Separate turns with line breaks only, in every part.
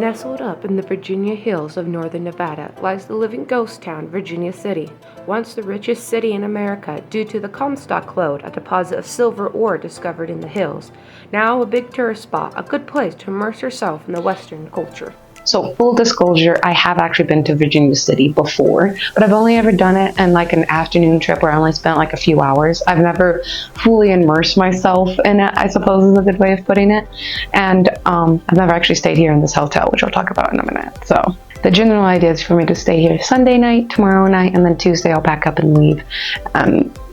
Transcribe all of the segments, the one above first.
Nestled up in the Virginia hills of northern Nevada lies the living ghost town, Virginia City, once the richest city in America due to the Comstock lode, a deposit of silver ore discovered in the hills. Now a big tourist spot, a good place to immerse yourself in the Western culture.
So full disclosure, I have actually been to Virginia City before, but I've only ever done it in like an afternoon trip where I only spent like a few hours. I've never fully immersed myself in it, I suppose is a good way of putting it. And I've never actually stayed here in this hotel, which I'll talk about in a minute. So the general idea is for me to stay here Sunday night, tomorrow night, and then Tuesday I'll pack up and leave,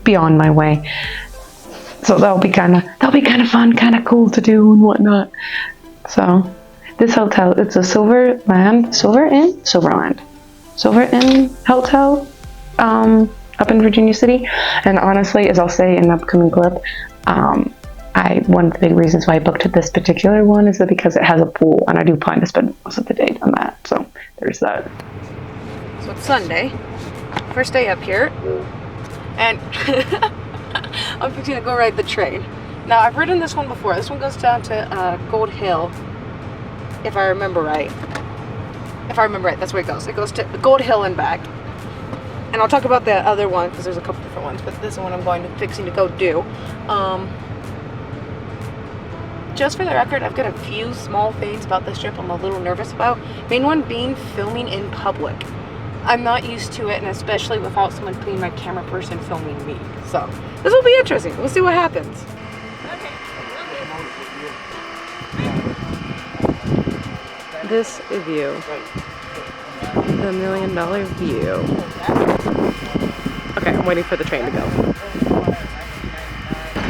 be on my way. So that'll be kind of fun, kind of cool to do and whatnot. So this hotel, it's a Silver Inn hotel, up in Virginia City. And honestly, as I'll say in an upcoming clip, one of the big reasons why I booked this particular one is that because it has a pool, and I do plan to spend most of the day on that. So there's that.
So it's Sunday, first day up here, and I'm fixing to go ride the train. Now I've ridden this one before. This one goes down to Gold Hill. If I remember right, that's where it goes. It goes to Gold Hill and back. And I'll talk about the other one because there's a couple different ones, but this is one I'm fixing to go do. Just for the record, I've got a few small things about this trip I'm a little nervous about. Main one being filming in public. I'm not used to it, and especially without someone being my camera person filming me. So this will be interesting. We'll see what happens. This view, the $1 million view. Okay, I'm waiting for the train to go.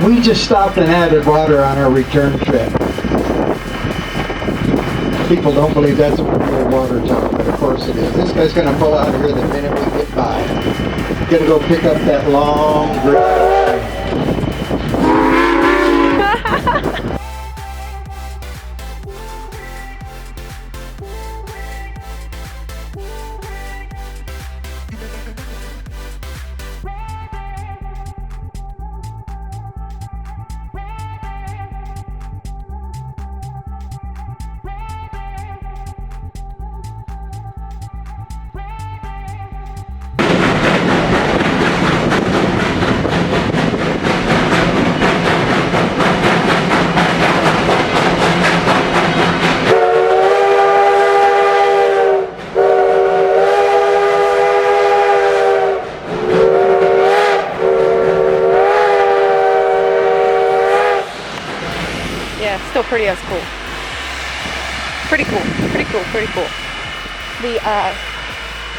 We just stopped and added water on our return trip. People don't believe that's a real water tower, but of course it is. This guy's going to pull out of here the minute we get by. Going to go pick up that long drive.
Still pretty as cool. Pretty cool.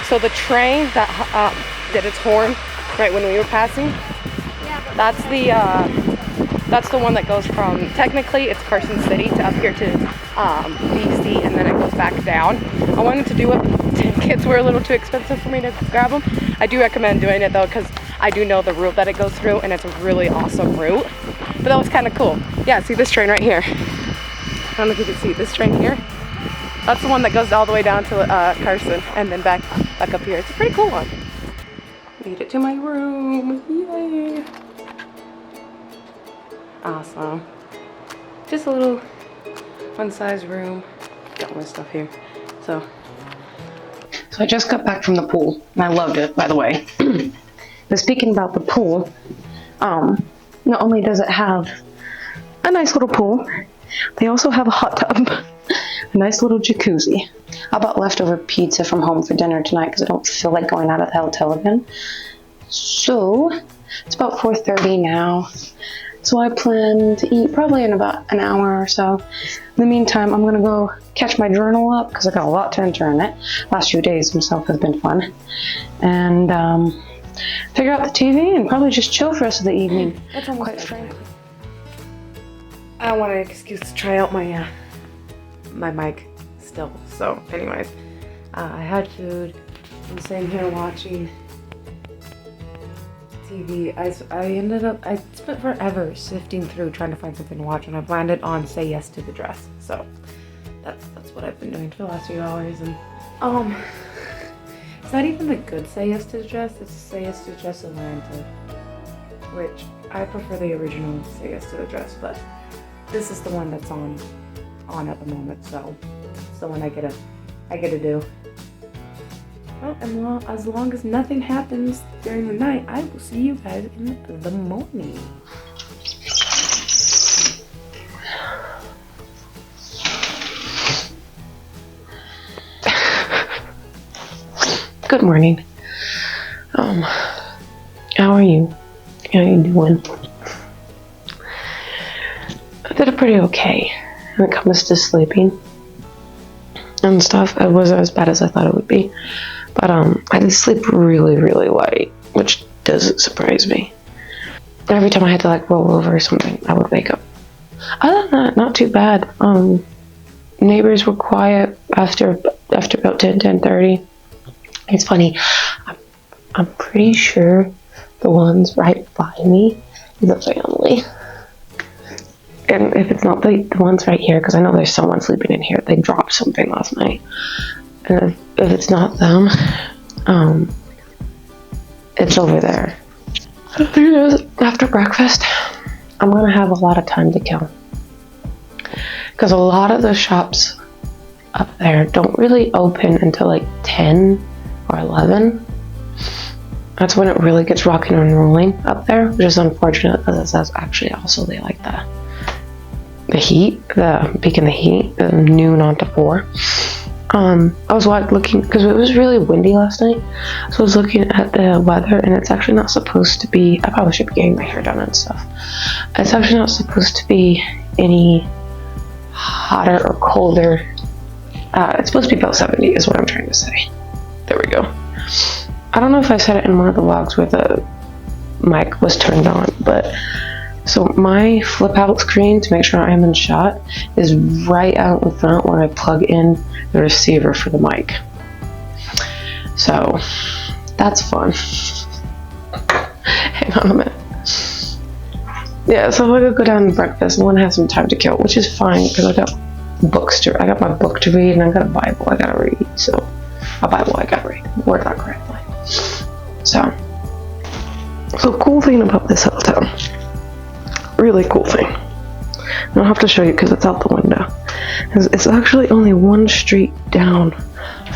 So the train that did its horn right when we were passing, that's the one that goes from, technically it's Carson City to up here to BC, and then it goes back down. I wanted to do it, but tickets were a little too expensive for me to grab them. I do recommend doing it though, because I do know the route that it goes through, and it's a really awesome route. But that was kind of cool. Yeah, see this train right here. I don't know if you can see this train here. That's the one that goes all the way down to Carson and then back up here. It's a pretty cool one. Made it to my room. Yay! Awesome. Just a little fun-sized room. Got my stuff here. So
I just got back from the pool, and I loved it, by the way. But speaking about the pool, not only does it have a nice little pool, they also have a hot tub, a nice little jacuzzi. I bought leftover pizza from home for dinner tonight because I don't feel like going out of the hotel again. So it's about 4:30 now. So I plan to eat probably in about an hour or so. In the meantime, I'm gonna go catch my journal up because I got a lot to enter in it. Last few days themselves have been fun. And figure out the TV and probably just chill for the rest of the evening. Quite frankly.
I don't want an excuse to try out my mic still. So anyways, I had food. I'm sitting here watching TV. I spent forever sifting through trying to find something to watch, and I've landed on Say Yes to the Dress. So that's what I've been doing for the last few hours. And it's not even the good Say Yes to the Dress, it's Say Yes to the Dress Atlanta, which I prefer the original Say Yes to the Dress, but this is the one that's on at the moment, so
It's the one I get to do. Well, and as long as nothing happens during the night, I will see you guys in the morning. Good morning. How are you? How you doing? I did pretty okay when it comes to sleeping and stuff. It wasn't as bad as I thought it would be. But I did sleep really, really light, which doesn't surprise me. Every time I had to like roll over or something, I would wake up. Other than that, not too bad. Neighbors were quiet after about 10:30. It's funny. I'm pretty sure the ones right by me is a family. And if it's not the ones right here, because I know there's someone sleeping in here, they dropped something last night. And if it's not them, it's over there. After breakfast, I'm gonna have a lot of time to kill. Because a lot of the shops up there don't really open until like 10 or 11. That's when it really gets rocking and rolling up there, which is unfortunate because that's actually also they like the heat, the peak in the heat, the noon on to 4. I was looking, because it was really windy last night, so I was looking at the weather, and it's actually not supposed to be, I probably should be getting my hair done and stuff. It's actually not supposed to be any hotter or colder. It's supposed to be about 70 is what I'm trying to say. There we go. I don't know if I said it in one of the vlogs where the mic was turned on, but so my flip out screen to make sure I am in shot is right out in front where I plug in the receiver for the mic. So that's fun. Hang on a minute. Yeah, so I could go down to breakfast and want to have some time to kill, which is fine because I got my book to read, and I got a Bible I gotta read. So a Bible I gotta read. Word that correctly. So cool thing about this hotel. Really cool thing. I'll have to show you because it's out the window. It's actually only one street down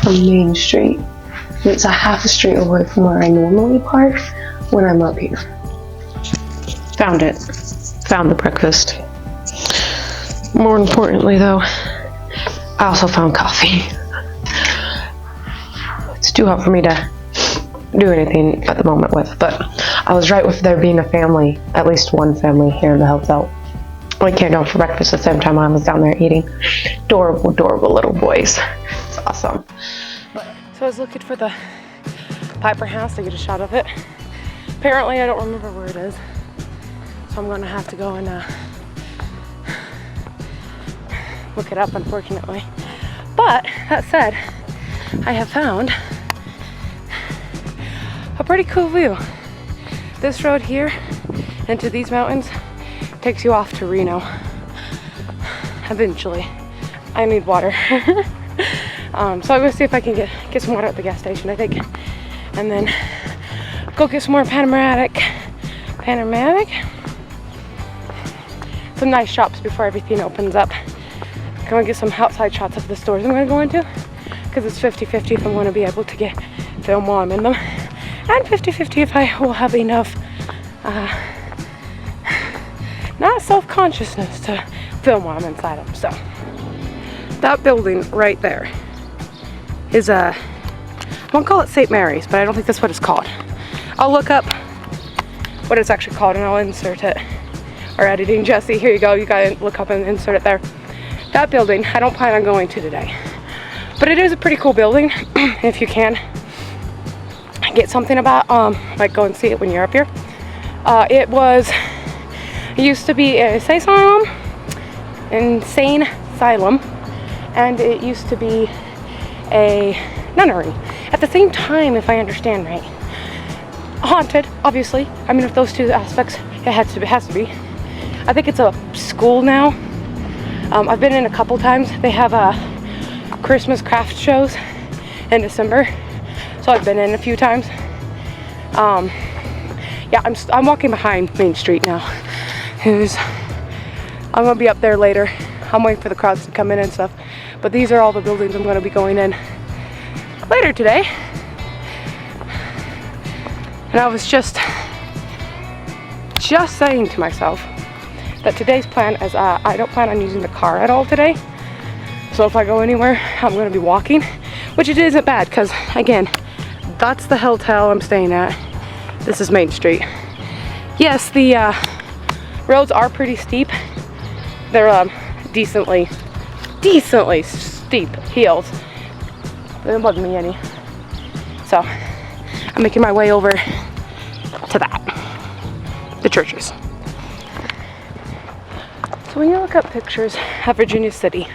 from Main Street. And it's a half a street away from where I normally park when I'm up here. Found it. Found the breakfast. More importantly though, I also found coffee. It's too hot for me to do anything at the moment with, but I was right with there being a family, at least one family here in the hotel. We came down for breakfast at the same time I was down there eating. Adorable, adorable little boys. It's awesome. So I was looking for the Piper house to get a shot of it. Apparently I don't remember where it is, so I'm gonna have to go and look it up, unfortunately. But that said, I have found a pretty cool view. This road here into these mountains takes you off to Reno. Eventually. I need water. So I'm gonna see if I can get some water at the gas station, I think. And then go get some more Panoramic. Some nice shops before everything opens up. I'm gonna get some outside shots of the stores I'm gonna go into, because it's 50-50 if I'm gonna be able to get film while I'm in them. And 50-50 if I will have enough not self-consciousness to film while I'm inside them. So that building right there is I won't call it St. Mary's, but I don't think that's what it's called. I'll look up what it's actually called and I'll insert it. Or editing Jesse, here you go, you gotta look up and insert it there. That building I don't plan on going to today, but it is a pretty cool building. If you can get something about like go and see it when you're up here. It used to be a insane asylum, and it used to be a nunnery at the same time, if I understand right. Haunted, obviously. I mean, with those two aspects, it has to be. I think it's a school now. I've been in a couple times. They have Christmas craft shows in December, so I've been in a few times. Yeah, I'm walking behind Main Street now. I'm gonna be up there later. I'm waiting for the crowds to come in and stuff.
But these are all the buildings I'm going to be going in later today. And I was just saying to myself that today's plan is I don't plan on using the car at all today. So if I go anywhere, I'm going to be walking, which it isn't bad because, again, that's the hotel I'm staying at. This is Main Street. Yes, the roads are pretty steep. They're decently steep hills. They don't bug me any. So I'm making my way over to the churches. So when you look up pictures of Virginia City,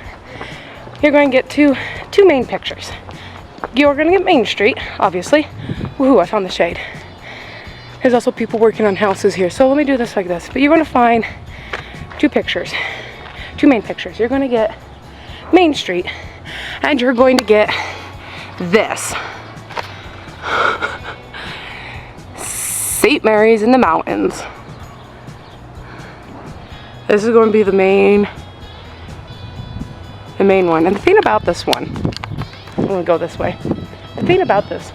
you're going to get two main pictures. You're going to get Main Street, obviously. Woohoo, I found the shade. There's also people working on houses here. So let me do this like this. But you're going to find two main pictures. You're going to get Main Street, and you're going to get this. St. Mary's in the mountains. This is going to be the main one. And the thing about this one, I'm going to go this way. The thing about this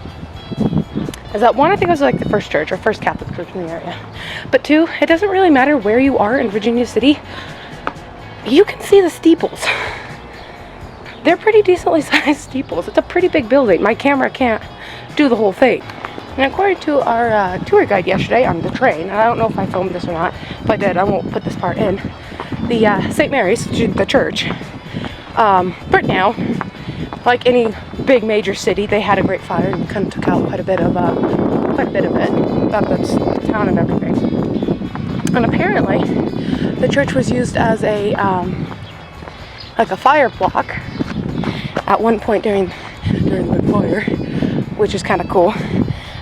is that one, I think it was like the first church or first Catholic church in the area. But two, it doesn't really matter where you are in Virginia City. You can see the steeples. They're pretty decently sized steeples. It's a pretty big building. My camera can't do the whole thing. And according to our tour guide yesterday on the train, and I don't know if I filmed this or not. If I did, I won't put this part in. The St. Mary's, the church, burnt down. Like any big major city, they had a great fire and kind of took out quite a bit of it. That's the town and everything. And apparently, the church was used as a like a fire block at one point during the fire, which is kind of cool.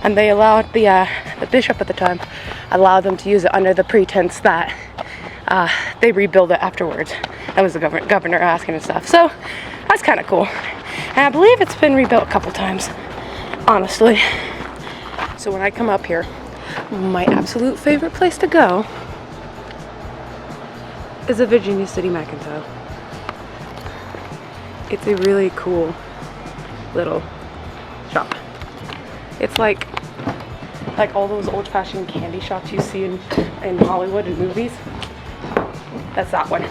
And they allowed the bishop at the time allowed them to use it under the pretense that they rebuild it afterwards. That was the governor asking and stuff. So that's kind of cool. And I believe it's been rebuilt a couple times, honestly. So when I come up here, my absolute favorite place to go is a Virginia City Mercantile. It's a really cool little shop. It's like all those old-fashioned candy shops you see in Hollywood and movies. That's that one.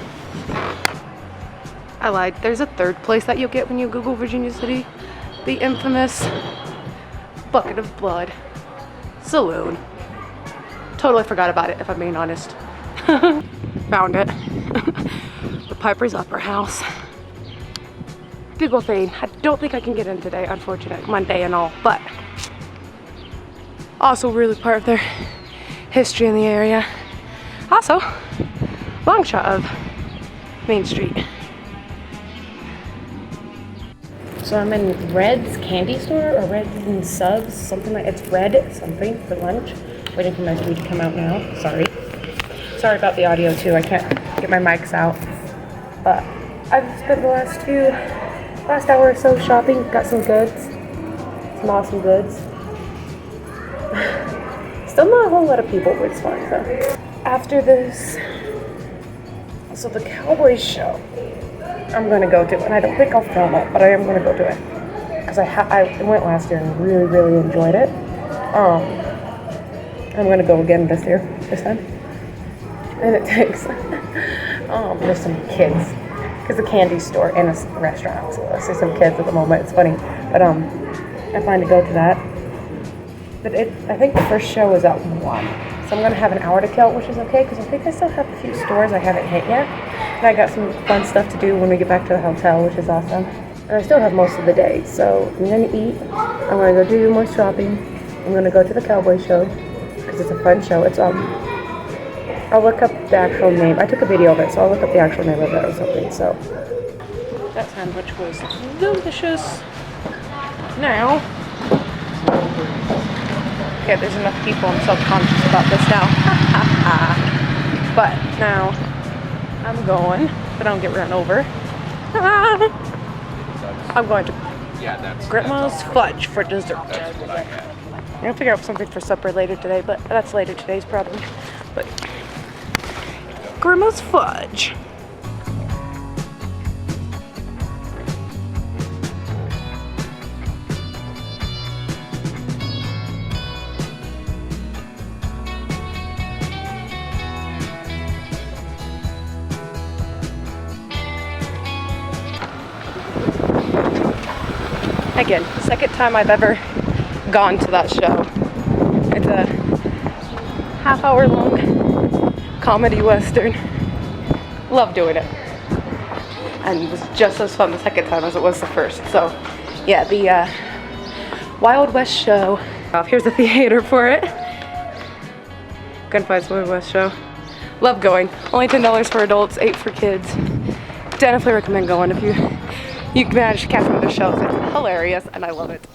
I lied. There's a third place that you'll get when you Google Virginia City. The infamous Bucket of Blood Saloon. Totally forgot about it, if I'm being honest. Found it. The Piper's Upper House. Big old thing. I don't think I can get in today, unfortunately. Monday and all, but also really part of their history in the area. Also, long shot of Main Street. So I'm in Red's Candy Store, or Red's and Subs, something like, it's Red something for lunch. Waiting for my food to come out now, sorry. Sorry about the audio too, I can't get my mics out. But I've spent the last hour or so shopping, got some goods, some awesome goods. Still not a whole lot of people, but it's fine though. After this, so the Cowboys show, I'm gonna go to, and I don't think I'll film it, but I am gonna go to it because I went last year and really enjoyed it. I'm gonna go again this time, and it takes there's some kids because the candy store and a restaurant, so I see some kids at the moment. It's funny, but I plan to go to that. But I think the first show is at 1, so I'm gonna have an hour to kill, which is okay because I think I still have a few stores I haven't hit yet. And I got some fun stuff to do when we get back to the hotel, which is awesome. And I still have most of the day, so I'm gonna eat. I'm gonna go do more shopping. I'm gonna go to the Cowboy show because it's a fun show. It's I'll look up the actual name. I took a video of it, so I'll look up the actual name of it or something. So that sandwich was delicious. Now, okay, there's enough people. I'm self-conscious about this now. But now I'm going, but I don't get run over. I'm going to Grandma's Fudge for dessert. I'm gonna figure out something for supper later today, but that's later today's problem. But Grandma's Fudge. Again, second time I've ever gone to that show. It's a half-hour long comedy western. Love doing it. And it was just as fun the second time as it was the first. So yeah, the Wild West show. Here's the theater for it. Gunfight's Wild West show. Love going. Only $10 for adults, $8 for kids. Definitely recommend going if you can manage to catch one of their shows. It's hilarious and I love it.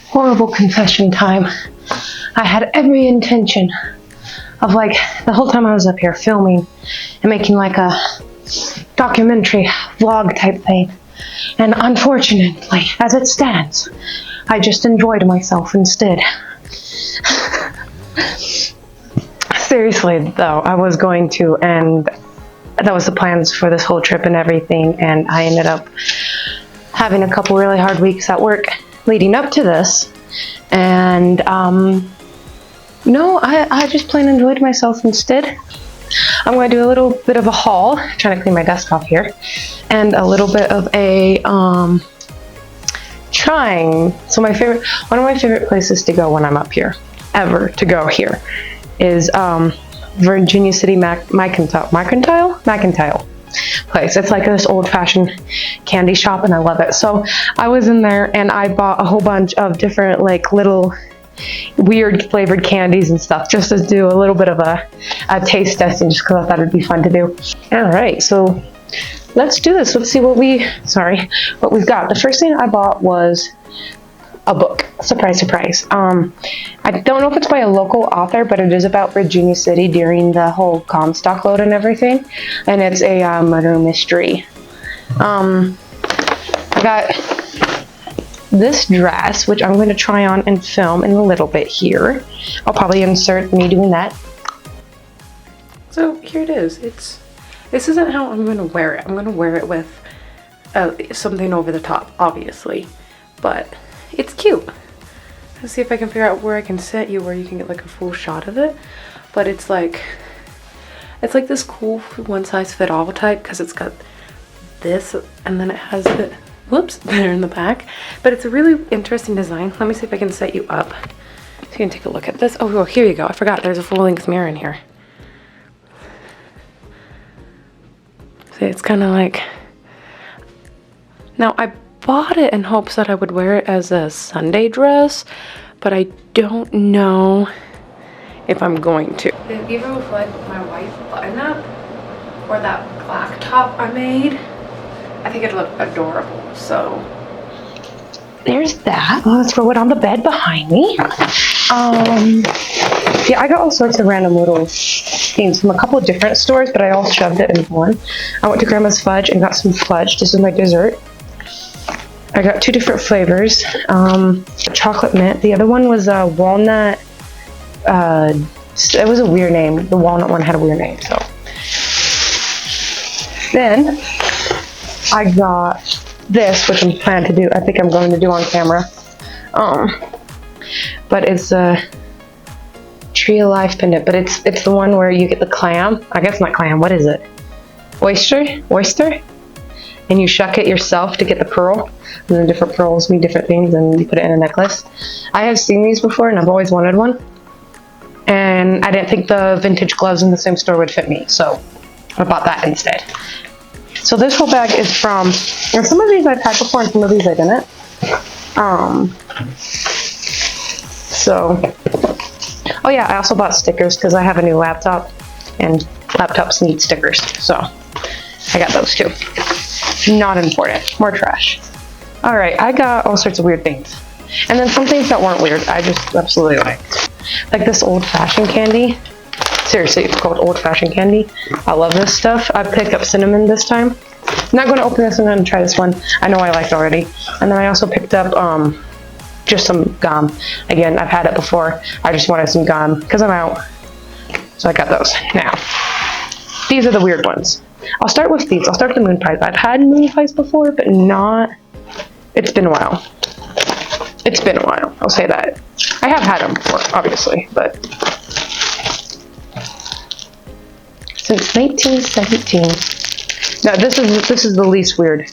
Horrible confession time. I had every intention of, like, the whole time I was up here filming and making like a documentary vlog type thing. And unfortunately, as it stands, I just enjoyed myself instead. Seriously though, I was going to, and that was the plans for this whole trip and everything, and I ended up having a couple really hard weeks at work leading up to this, and no, I just plain enjoyed myself instead. I'm going to do a little bit of a haul, trying to clean my desk off here, and a little bit of a trying. So one of my favorite places to go when I'm up here, ever to go here, is Virginia City Mercantile place. It's like this old-fashioned candy shop and I love it. So I was in there and I bought a whole bunch of different like little weird flavored candies and stuff just to do a little bit of a taste testing, just because I thought it'd be fun to do. Alright, so let's do this. Let's see what we've got. The first thing I bought was a book. Surprise, surprise. I don't know if it's by a local author, but it is about Virginia City during the whole Comstock load and everything. And it's a murder mystery. I got this dress, which I'm going to try on and film in a little bit here. I'll probably insert me doing that. So here it is. This isn't how I'm going to wear it. I'm going to wear it with something over the top, obviously. But it's cute. Let's see if I can figure out where I can set you where you can get like a full shot of it. But it's like this cool one size fit all type, because it's got this and then it has the whoops there in the back. But it's a really interesting design. Let me see if I can set you up so you can take a look at this. Oh, here you go. I forgot there's a full length mirror in here. See, it's kind of like, now I bought it in hopes that I would wear it as a Sunday dress, but I don't know if I'm going to. Even with like my white button up or that black top I made, I think it'd look adorable. So there's that. Let's throw it on the bed behind me. Yeah, I got all sorts of random little things from a couple of different stores, but I all shoved it in one. I went to Grandma's Fudge and got some fudge. This is my dessert. I got 2 different flavors. Chocolate mint. The other one was walnut. It was a weird name. The walnut one had a weird name. So then I got this, which I'm planning to do. I think I'm going to do on camera. But it's a Tree of Life pendant. But it's the one where you get the clam. I guess not clam. What is it? Oyster. And you shuck it yourself to get the pearl. And then different pearls mean different things, and you put it in a necklace. I have seen these before, and I've always wanted one. And I didn't think the vintage gloves in the same store would fit me, so I bought that instead. So this whole bag is from, and some of these I've had before, and some of these I didn't. Oh yeah, I also bought stickers because I have a new laptop, and laptops need stickers, so I got those too. Not important. More trash. Alright, I got all sorts of weird things. And then some things that weren't weird, I just absolutely liked. Like this old-fashioned candy. Seriously, it's called old-fashioned candy. I love this stuff. I picked up cinnamon this time. I'm not going to open this one and try this one. I know I liked already. And then I also picked up just some gum. Again, I've had it before. I just wanted some gum because I'm out. So I got those. Now, these are the weird ones. I'll start with these. I'll start with the moon pies. I've had moon pies before, but not... It's been a while. It's been a while. I'll say that. I have had them before, obviously, but... Since 1917. Now, this is the least weird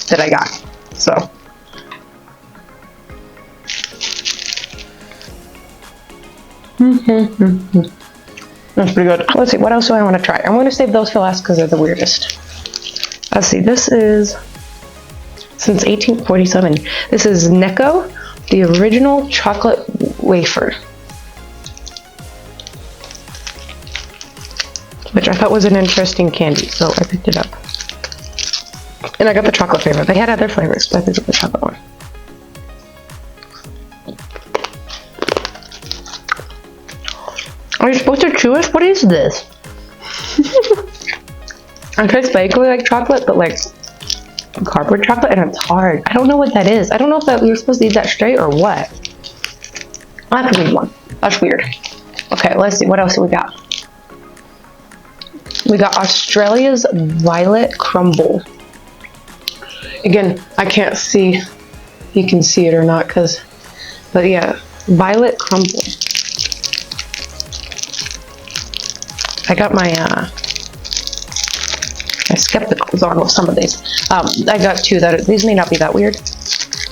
that I got. So, That's pretty good. Let's see, what else do I want to try? I'm going to save those for last because they're the weirdest. Let's see, this is since 1847. This is Necco, the original chocolate wafer. Which I thought was an interesting candy, so I picked it up. And I got the chocolate flavor. They had other flavors, but I picked up the chocolate one. Are you supposed to chew it? What is this? It tastes vaguely like chocolate, but like cardboard chocolate, and it's hard. I don't know what that is. I don't know if that you're supposed to eat that straight or what. I'll have to read one. That's weird. Okay, let's see. What else do we got? We got Australia's Violet Crumble. Again, I can't see if you can see it or not, but yeah, Violet Crumble. I got my skepticals on with some of these. I got two that these may not be that weird.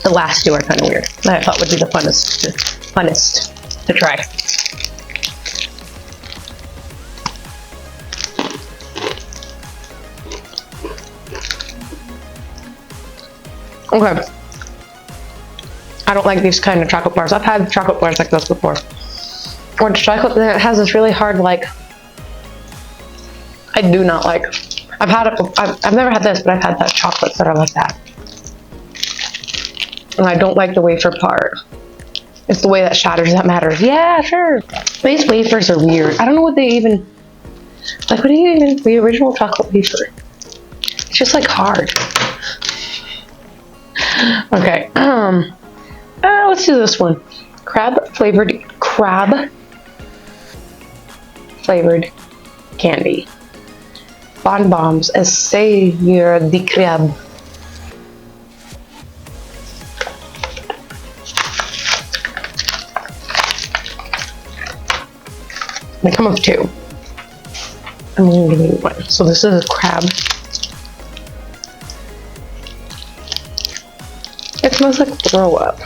The last two are kind of weird. I thought would be the funnest to try. Okay. I don't like these kind of chocolate bars. I've had chocolate bars like this before. Or chocolate that has this really hard, like, I do not like. I've never had this, but I've had that chocolates that are like that. And I don't like the wafer part. It's the way that shatters that matters. Yeah, sure. These wafers are weird. I don't know what they even, like, what do you even, the original chocolate wafer? It's just like hard. Okay, let's do this one. Crab flavored candy. Bonbons, Essayeur de Crabe. They come with two. I'm going to give you one. So this is a crab. It smells like throw up.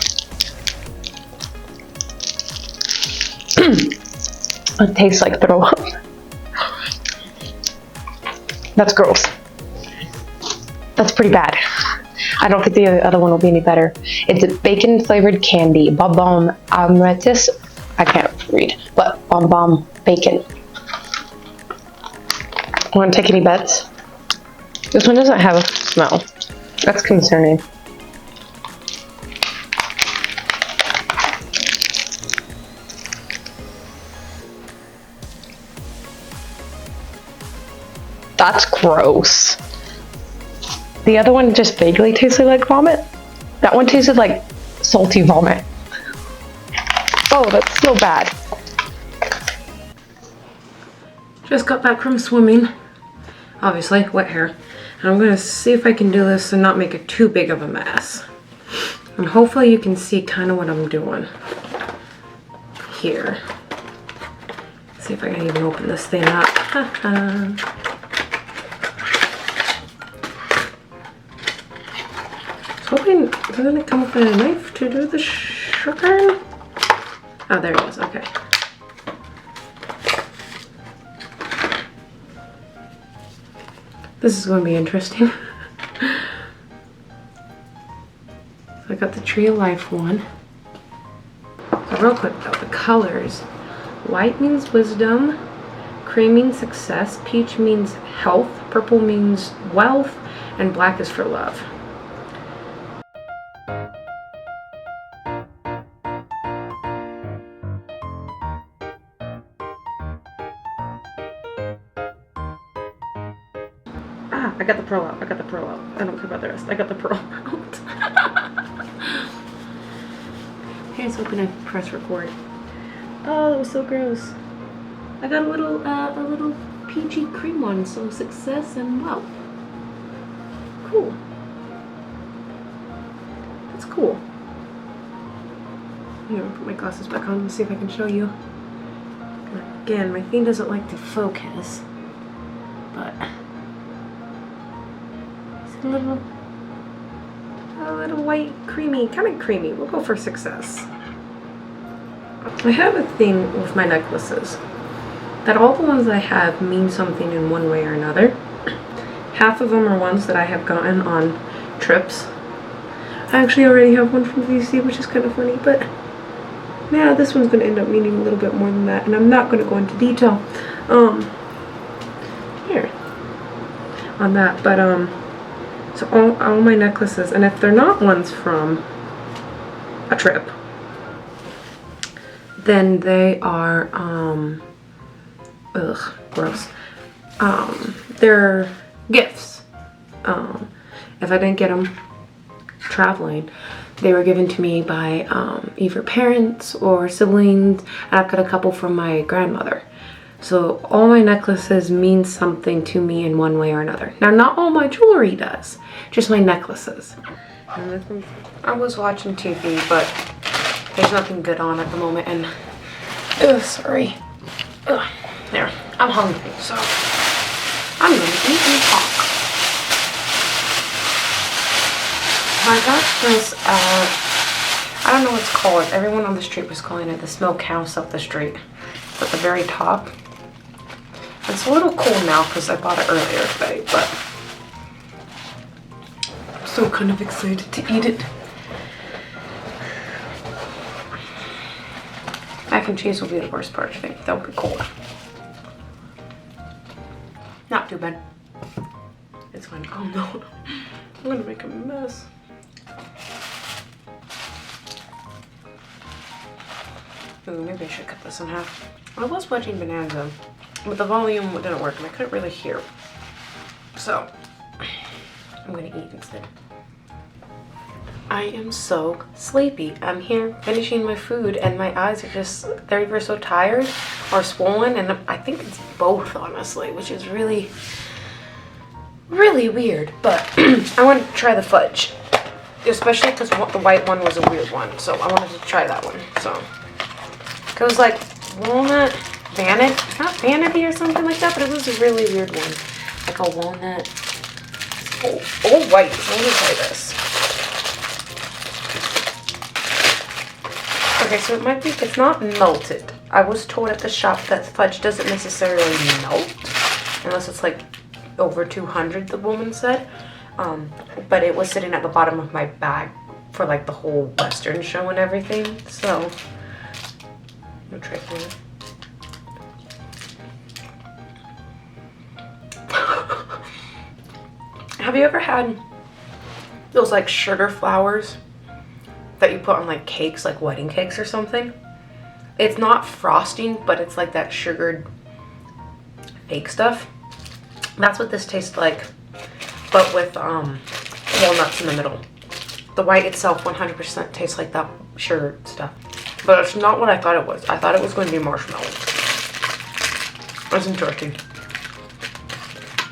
It tastes like throw up. That's gross. That's pretty bad. I don't think the other one will be any better. It's a bacon flavored candy. Bonbon amarettis. I can't read, but bonbon bacon. Want to take any bets? This one doesn't have a smell. That's concerning. That's gross. The other one just vaguely tasted like vomit. That one tasted like salty vomit. Oh, that's so bad. Just got back from swimming. Obviously, wet hair. And I'm gonna see if I can do this and not make it too big of a mess. And hopefully you can see kind of what I'm doing here. See if I can even open this thing up. Hoping, doesn't it come with a knife to do the sugar? Oh, there it is, okay. This is going to be interesting. I got the Tree of Life one. So real quick though, the colors. White means wisdom, cream means success, peach means health, purple means wealth, and black is for love. I got the pearl out. I got the pearl out. I don't care about the rest. I got the pearl out. Here's hoping I press record. Oh, that was so gross. I got a little peachy cream one. So success and wealth. Cool. That's cool. I'm gonna put my glasses back on and see if I can show you. Again, my thing doesn't like to focus, but. A little white creamy, kind of creamy. We'll go for success. I have a thing with my necklaces, that all the ones I have mean something in one way or another. Half of them are ones that I have gotten on trips. I actually already have one from VC, which is kind of funny, but yeah, this one's going to end up meaning a little bit more than that, and I'm not going to go into detail here on that, but so all my necklaces, and if they're not ones from a trip, then they are ugh, gross. They're gifts. If I didn't get them traveling, they were given to me by either parents or siblings, and I've got a couple from my grandmother. So all my necklaces mean something to me in one way or another. Now, not all my jewelry does, just my necklaces. And this one, I was watching TV, but there's nothing good on at the moment, and sorry. There, I'm hungry, so I'm gonna eat and talk. I got this, I don't know what it's called. Everyone on the street was calling it the smokehouse up the street. It's at the very top. It's a little cold now because I bought it earlier today, but I'm still kind of excited to eat it. Mac and cheese will be the worst part, I think. That would be cold. Not too bad. It's fine. Oh no. I'm gonna make a mess. Ooh, maybe I should cut this in half. I was watching Bonanza, but the volume didn't work and I couldn't really hear. So, I'm gonna eat instead. I am so sleepy. I'm here finishing my food and my eyes are just, they're either so tired or swollen, and I think it's both, honestly, which is really, really weird. But I wanted to try the fudge, especially because the white one was a weird one, so I wanted to try that one. So, it was like walnut vanity, not vanity or something like that, but it was a really weird one, like a walnut. Oh, white. Let me try this. Okay, so it might be, it's not melted. I was told at the shop that fudge doesn't necessarily melt unless it's like over 200, the woman said. But it was sitting at the bottom of my bag for like the whole Western show and everything. So, I'm gonna try it. Have you ever had those like sugar flowers that you put on like cakes, like wedding cakes or something? It's not frosting, but it's like that sugared fake stuff. That's what this tastes like, but with walnuts in the middle. The white itself 100% tastes like that sugar stuff, but it's not what I thought it was. I thought it was going to be marshmallow. That's interesting.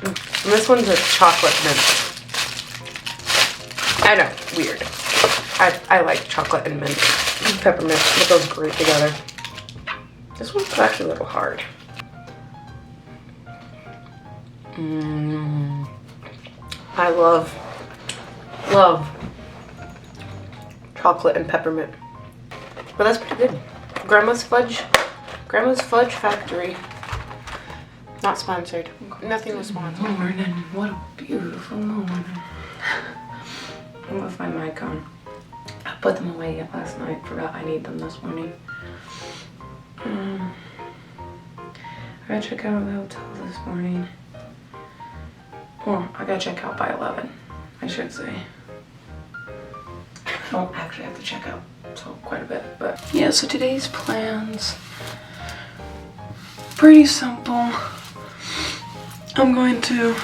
And this one's a chocolate mint. I know, weird. I like chocolate and mint and peppermint. It goes great together. This one's actually a little hard. I love chocolate and peppermint. But that's pretty good. Grandma's Fudge Factory. Not sponsored. Nothing was sponsored. Morning. What a beautiful morning. I'm gonna find my icon. I put them away last night. Forgot I need them this morning. I gotta check out of the hotel this morning. Well, I gotta check out by 11, I should say. I don't actually have to check out, so quite a bit, but yeah, so today's plans, pretty simple. I'm going to,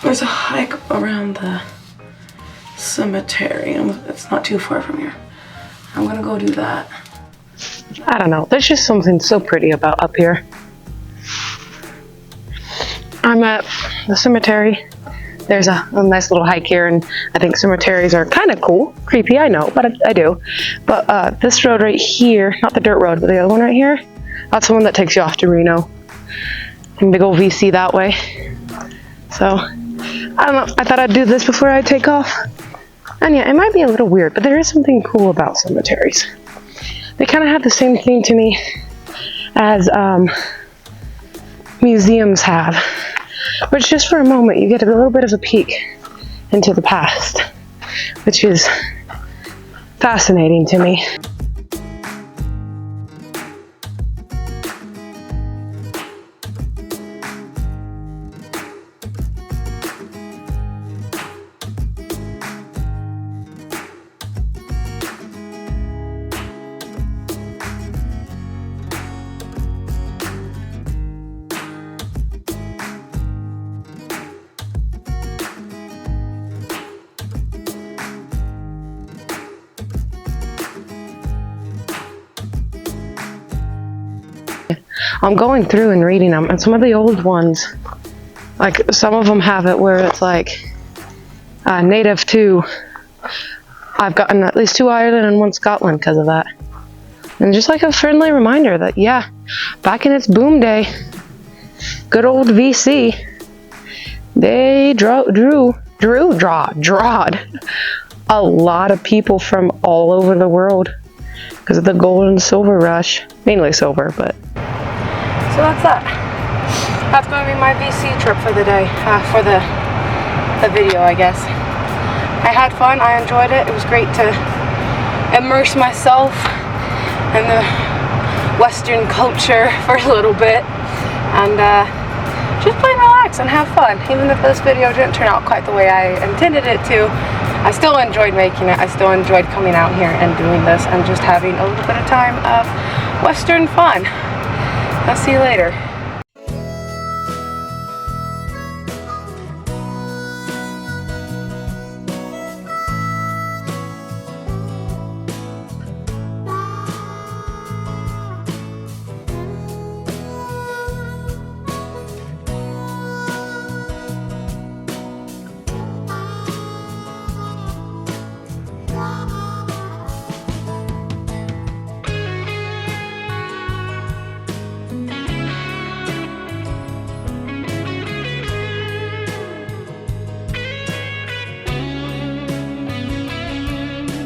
there's a hike around the cemetery. It's not too far from here. I'm gonna go do that.
I don't know. There's just something so pretty about up here. I'm at the cemetery. There's a nice little hike here, and I think cemeteries are kind of cool. Creepy, I know, but I do. But this road right here, not the dirt road, but the other one right here, that's the one that takes you off to Reno. And big old VC that way. So, I don't know. I thought I'd do this before I take off. And yeah, it might be a little weird, but there is something cool about cemeteries.
They kind of have the same theme to me as museums have, which just for a moment you get a little bit of a peek into the past, which is fascinating to me. I'm going through and reading them, and some of the old ones, like some of them have it where it's like native to, I've gotten at least 2 Ireland and 1 Scotland because of that. And just like a friendly reminder that, yeah, back in its boom day, good old VC, they drawed a lot of people from all over the world because of the gold and silver rush, mainly silver, but. So that's that. That's going to be my VC trip for the day, for the video, I guess. I had fun, I enjoyed it. It was great to immerse myself in the Western culture for a little bit and just plain relax and have fun. Even if this video didn't turn out quite the way I intended it to, I still enjoyed making it. I still enjoyed coming out here and doing this and just having a little bit of time of Western fun. I'll see you later.